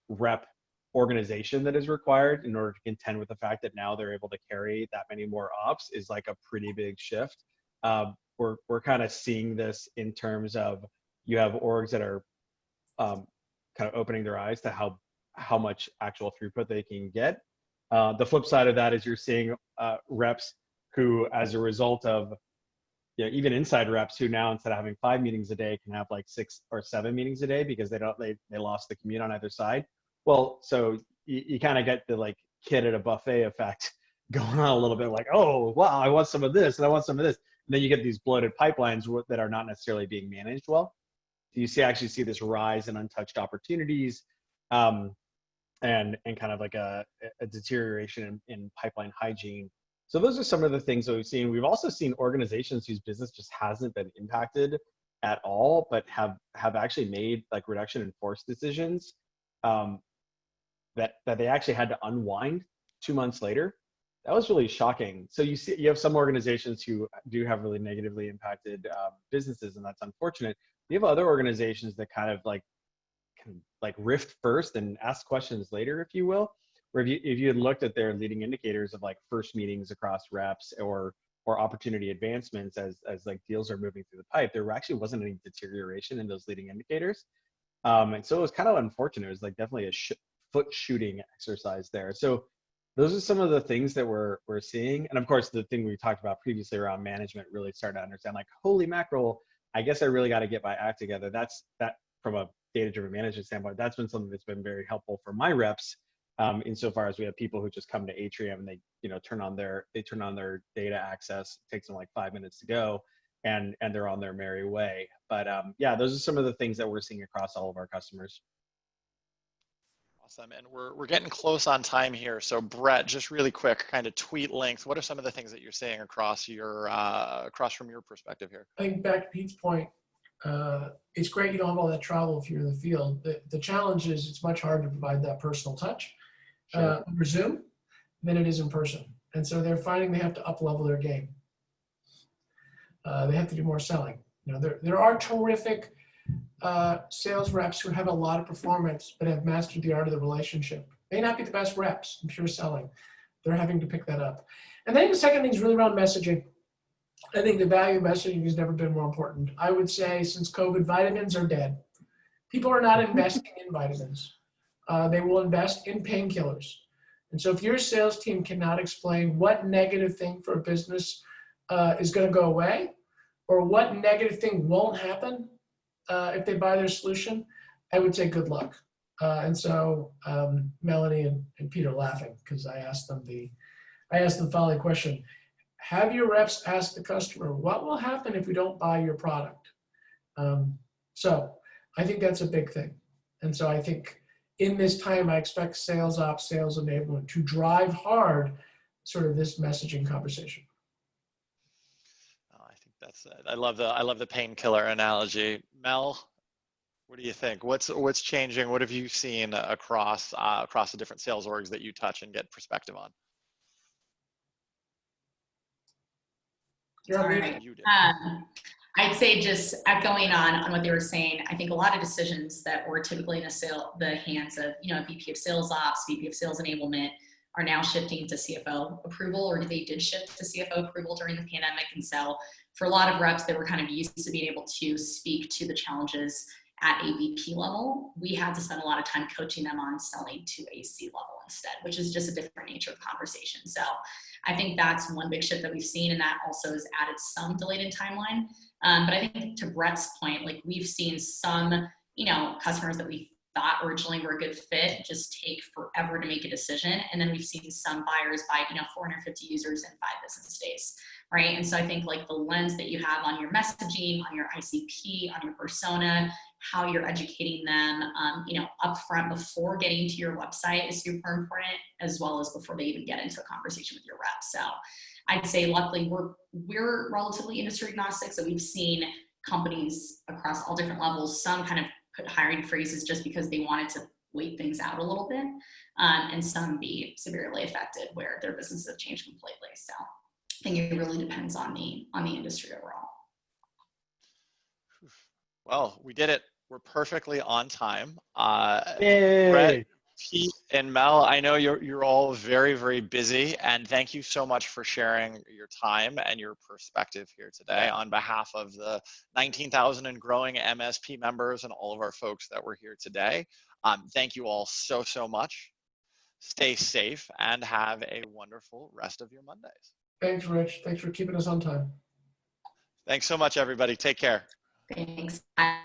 rep organization that is required in order to contend with the fact that now they're able to carry that many more ops is like a pretty big shift. We're kind of seeing this in terms of you have orgs that are kind of opening their eyes to how much actual throughput they can get. The flip side of that is you're seeing reps who, as a result of even inside reps who now, instead of having 5 meetings a day, can have like 6 or 7 meetings a day because they lost the commute on either side. Well, so you kind of get the like kid at a buffet effect going on a little bit, like, oh wow, I want some of this and I want some of this, and then you get these bloated pipelines that are not necessarily being managed well. So you actually see this rise in untouched opportunities, and kind of like a deterioration in pipeline hygiene. So those are some of the things that we've seen. We've also seen organizations whose business just hasn't been impacted at all, but have actually made like reduction in force decisions that they actually had to unwind 2 months later. That was really shocking. So you have some organizations who do have really negatively impacted businesses, and that's unfortunate. You have other organizations that kind of like rift first and ask questions later, if you will. Where if you had looked at their leading indicators of like first meetings across reps or opportunity advancements as like deals are moving through the pipe, there actually wasn't any deterioration in those leading indicators. And so it was kind of unfortunate. It was like definitely a foot shooting exercise there. So those are some of the things that we're seeing. And of course, the thing we talked about previously around management really started to understand, like, holy mackerel, I guess I really got to get my act together. That from a data-driven management standpoint, that's been something that's been very helpful for my reps, insofar as we have people who just come to Atrium and they turn on their data access. It takes them like 5 minutes to go, and they're on their merry way. But yeah, those are some of the things that we're seeing across all of our customers.
Awesome, and we're getting close on time here. So Brett, just really quick, kind of tweet length, what are some of the things that you're seeing across from your perspective here?
I think back to Pete's point, it's great you don't have all that travel if you're in the field. The challenge is it's much harder to provide that personal touch over Zoom than it is in person. And so they're finding they have to up-level their game. They have to do more selling. There are terrific sales reps who have a lot of performance but have mastered the art of the relationship. May not be the best reps in pure selling. They're having to pick that up. And then the second thing is really around messaging. I think the value of messaging has never been more important. I would say since COVID, vitamins are dead. People are not investing in vitamins. They will invest in painkillers. And so if your sales team cannot explain what negative thing for a business is going to go away, or what negative thing won't happen if they buy their solution, I would say good luck. And so Melanie and Peter are laughing because I asked them the following question. Have your reps ask the customer, what will happen if we don't buy your product? So I think that's a big thing. And so I think in this time, I expect sales ops, sales enablement to drive hard sort of this messaging conversation.
I think that's it. I love the painkiller analogy. Mel, what do you think? What's changing? What have you seen across the different sales orgs that you touch and get perspective on?
Sorry. I'd say just echoing on what they were saying, I think a lot of decisions that were typically in the hands of, a VP of sales ops, VP of sales enablement are now shifting to CFO approval, or they did shift to CFO approval during the pandemic. And so for a lot of reps that were kind of used to being able to speak to the challenges at a VP level, we had to spend a lot of time coaching them on selling to a C level instead, which is just a different nature of conversation. So I think that's one big shift that we've seen, and that also has added some delayed in timeline. But I think to Brett's point, like we've seen some, customers that we thought originally were a good fit just take forever to make a decision. And then we've seen some buyers buy, 450 users in 5 business days, right? And so I think like the lens that you have on your messaging, on your ICP, on your persona, how you're educating them, upfront before getting to your website is super important, as well as before they even get into a conversation with your rep. So I'd say luckily we're relatively industry agnostic. So we've seen companies across all different levels, some kind of put hiring freezes just because they wanted to wait things out a little bit, and some be severely affected where their businesses have changed completely. So I think it really depends on the industry overall.
Well, we did it. We're perfectly on time.
Yay.
Pete and Mel, I know you're all very, very busy, and thank you so much for sharing your time and your perspective here today on behalf of the 19,000 and growing MSP members and all of our folks that were here today. Thank you all so, so much. Stay safe and have a wonderful rest of your Mondays.
Thanks, Rich. Thanks for keeping us on time.
Thanks so much, everybody. Take care.
Thanks. Bye.